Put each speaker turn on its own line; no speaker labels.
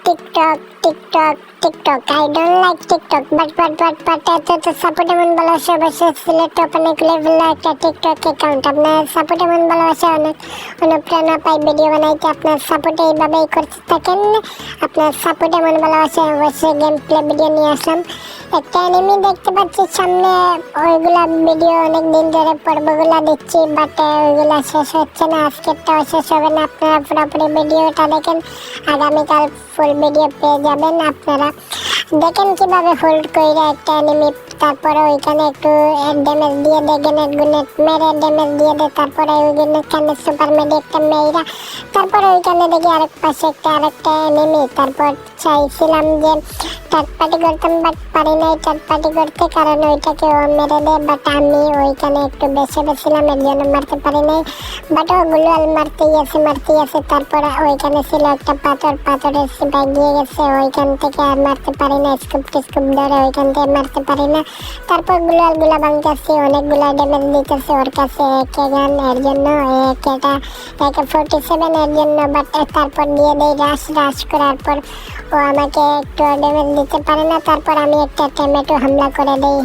TikTok, TikTok, TikTok. I don't like TikTok, but এত support এমন ভালোবাসা অবশ্যই সিলেক্ট ওপেনে খুলে ফেললো একটা টিকটক অ্যাকাউন্ট। আপনার সাপোর্ট এমন ভালোবাসা অনেক অনুপ্রেরণা পাই ভিডিও বানাইতে। আপনার সাপোর্ট এইভাবেই করতে থাকেন। আপনার সাপোর্ট এমন ভালোবাসা অবশ্যই গেম প্লে ভিডিও নিয়ে আসলাম। একটা এনিমি দেখতে পাচ্ছি সামনে, ওইগুলা ভিডিও অনেক দিন ধরে পর্বগুলা দিচ্ছি, বাট ওইগুলা শেষ হচ্ছে না। আজকেরটাও শেষ হবে না। আপনারা পুরোপুরি ভিডিওটা দেখেন, আগামীকাল ফুল ভিডিও পেয়ে যাবেন। আপনারা দেখেন কিভাবে হোল্ড কইরা একটা এনিমি, তারপরে ওইখানে একটু ড্যামেজ দিয়ে দেয়, গ্রেনেড মেরে ড্যামেজ দিয়ে দেয়, তারপরে ওইখানে সুপার মেডি একটা মেয়েরা, তারপরে ওইখানে দেখি আরেক পাশে আরেকটা এনিমি। তারপর চাইছিলাম যে থার্ড পার্টি করতাম, বাট পারি নাই থার্ড পার্টি করতে, কারণ ওইটাকে ও মেরে দেয়। বাট আমি ওইখানে একটু বেছে বেছিলাম, এর জন্য মারতে পারি নাই। বাট ও গ্লুয়াল মারতেই আছে। তারপরে ওইখানে ছিল একটা পাথরের সিপাই গিয়ে গেছে, ওইখান থেকে আর মারতে পারি না। স্কুপ ধরে ওইখান থেকে মারতে পারি না। তারপর গ্লুয়াল গুলা ভাঙতেছি, অনেকগুলা ড্যামেজ দিতেছে ওর কাছে একে গান, এর জন্য AK-47 এর জন্য। বাট তারপর দিয়ে দেই রাশ করার পর ও আমাকে একটু ড্যামেজ দিতে পারে না। তারপর আমি একটা টমেটো হামলা করে দেই।